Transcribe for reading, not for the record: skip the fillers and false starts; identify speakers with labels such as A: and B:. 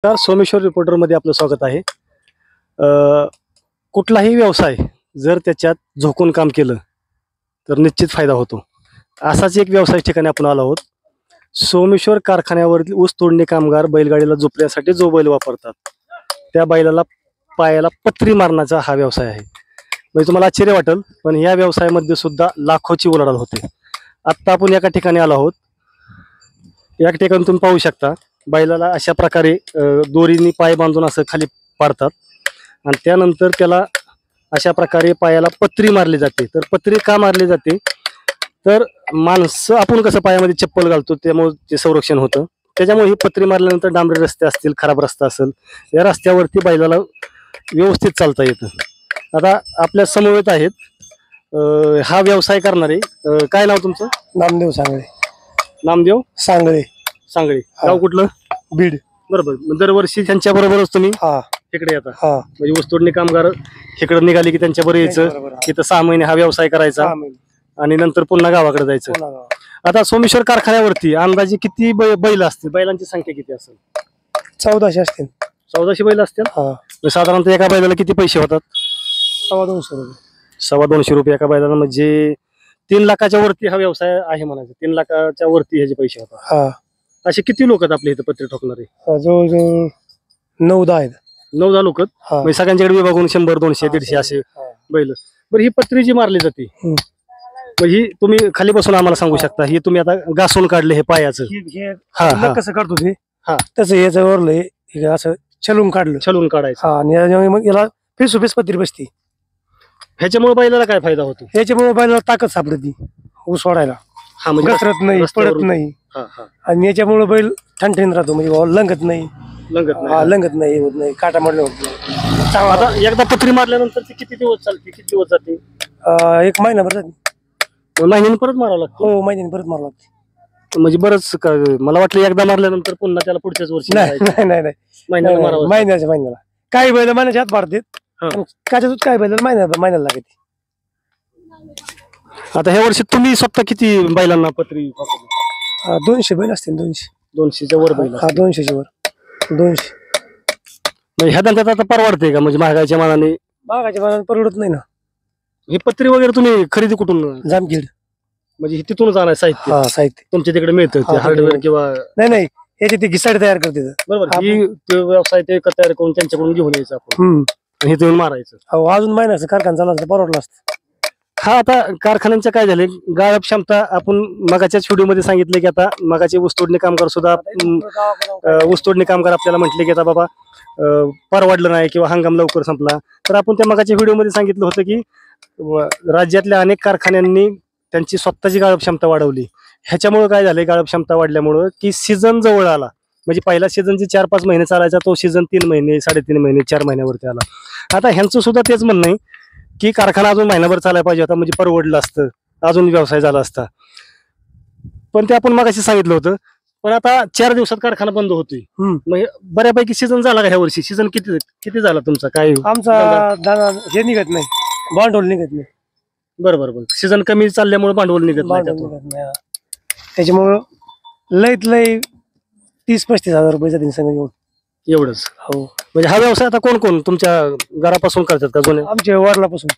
A: नमस्कार, सोमेश्वर रिपोर्टरमध्ये आपलं स्वागत आहे. कुठलाही व्यवसाय जर त्याच्यात झोकून काम केलं तर निश्चित फायदा होतो. असाच एक व्यवसाय ठिकाणी आपण आलो आहोत. सोमेश्वर कारखान्यावरील ऊस तोडणी कामगार बैलगाडीला झोपण्यासाठी जो बैल वापरतात त्या बैलाला पायाला पत्री मारण्याचा हा व्यवसाय आहे. म्हणजे तुम्हाला आश्चर्य वाटेल, पण या व्यवसायामध्ये सुद्धा लाखोची उलाढाल होते. आत्ता आपण एका ठिकाणी आलो आहोत. या ठिकाणी तुम्ही पाहू शकता, बैलाला अशा प्रकारे दोरीने पाय बांधून असं खाली पाडतात आणि त्यानंतर त्याला अशा प्रकारे पायाला पत्री मारली जाते. तर पत्री का मारली जाते तर माणसं आपण कसं पायामध्ये चप्पल घालतो त्यामुळे ते संरक्षण होतं. त्याच्यामुळे ही पत्री मारल्यानंतर डांबरी रस्ते असतील, खराब रस्ता असेल, या रस्त्यावरती बैलाला व्यवस्थित चालता येतं. आता आपल्या समवेत आहेत हा व्यवसाय करणारे. काय नाव तुमचं?
B: नामदेव सांगळे.
A: नामदेव
B: सांगळे.
A: सांगळे. गाव कुठलं?
B: बीड.
A: बरोबर. दरवर्षी त्यांच्या बरोबरच तुम्ही
B: हा
A: इकडे येता?
B: हा
A: म्हणजे ऊसतोडणी कामगार इकडे निघाले की त्यांच्या बरोबर यायचं, तिथं 6 महिने हा व्यवसाय करायचा आणि नंतर पुन्हा गावाकडे जायचं. आता सोमेश्वर कारखान्यावरती अंदाजे किती बैल असतील? बैलांची संख्या किती असेल?
B: 1400 असतील.
A: 1400 बैल असतील. साधारणतः एका बैलाला किती पैसे होतात?
B: 250 रुपये.
A: 250 रुपये एका बैलाला, म्हणजे 3 लाखाच्या वरती हा व्यवसाय आहे म्हणायचं. 3 लाखाच्या वरती ह्याचे पैसे होतात. असे किती लोक आहेत आपल्या इथं पत्रे ठोकणारे?
B: जवळजवळ 9-10 आहेत.
A: 9-10 लोक. म्हणजे सगळ्यांच्याकडे विभागून 100, 200, 150 असे बैल. बरं, ही पत्री जी मारली जाते ही तुम्ही खाली बसून आम्हाला सांगू शकता? ही तुम्ही आता घासून काढले हे पायाचं?
B: कसं काढतो ते तसं याच्यावरलं असं छलून काढलं.
A: छलून काढायचं.
B: आणि मग याला फेस पत्री बसती.
A: ह्याच्यामुळे बैलाला काय फायदा होतो?
B: ह्याच्यामुळे बैलाला ताकद सापडती ऊस सोडायला. घसरत नाही, पडत नाही. आणि याच्यामुळे बैल ठणठणीत राहतो. म्हणजे लंगत नाही, लंगत नाही, होत नाही, काटा मारले होत नाही.
A: आता एकदा पत्री मारल्यानंतर ती किती दिवस चालते? किती दिवस जाते?
B: 1 महिनाभर जाते.
A: महिन्याने परत मारावं लागतं?
B: हो, महिन्याने परत मारावं लागते.
A: म्हणजे बरंच मला वाटलं एकदा मारल्यानंतर पुन्हा त्याला पुढच्याच वर्षी
B: महिन्याला काही बैल महिन्याच्या हात मारतात, काय बैल महिन्याला लागते.
A: आता ह्या वर्षी तुम्ही स्वतः किती बैलांना पत्री?
B: 200 बैल असतील.
A: 200च्या वर बैल?
B: 200च्या वर. 200.
A: म्हणजे ह्या धंद्यात आता परवडते का? म्हणजे महागाईच्या मानाने?
B: महागाच्या मानाने परवडत नाही ना.
A: ही पत्री वगैरे तुम्ही खरेदी कुठून?
B: जामखेड.
A: म्हणजे तिथूनच आणाय साहित्य?
B: साहित्य
A: तुमच्या तिकडे मिळतं हार्डवेअर किंवा?
B: नाही, याची ती घिसाडी तयार करते.
A: बरोबर. ही व्यवसाय ते तयार करून त्यांच्याकडून घेऊन यायचं आपण, हे तुम्ही मारायचं.
B: अजून महिन्याचं कारखाना चालला असतं परवडलं असतं.
A: हा, आता कारखान्यांचं काय झालंय, गाळप क्षमता आपण मगाच्याच व्हिडिओमध्ये सांगितले की आता मगाचे ऊसतोडणी कामगार सुद्धा ऊसतोडणी कामगार आपल्याला म्हटले की आता बाबा परवडलं नाही किंवा हंगाम लवकर संपला. तर आपण त्या मगाच्या व्हिडिओमध्ये सांगितलं होतं की राज्यातल्या अनेक कारखान्यांनी त्यांची स्वतःची गाळप क्षमता वाढवली. ह्याच्यामुळे काय झालंय, गाळप क्षमता वाढल्यामुळं की सीझन जवळ आला. म्हणजे पहिला सीझन जे 4-5 महिने चालायचा तो सीझन 3 महिने, 3.5 महिने, 4 महिन्यावरती आला. आता ह्यांचं सुद्धा तेच म्हणणं आहे की कारखाना अजून महिनाभर चालायला पाहिजे होता, म्हणजे परवडलं असतं, अजून व्यवसाय झाला असता. पण ते आपण मगाशी सांगितलं होतं. पण आता 4 दिवसात कारखाना बंद होतोय. मग बऱ्यापैकी सीझन झाला का ह्या वर्षी? सीझन किती झाला तुमचा? काय
B: आमचा हे निघत नाही, भांडवल निघत नाही.
A: बरोबर. सीझन कमी चालल्यामुळे भांडवल निघत नाही.
B: त्याच्यामुळं लईत लई 30-35 हजार रुपये जातील संघ घेऊन.
A: एवढंच?
B: हो.
A: म्हणजे हा व्यवसाय आता कोण कोण तुमच्या घरापासून करतात का जुने?
B: आमच्या वडिलापासून.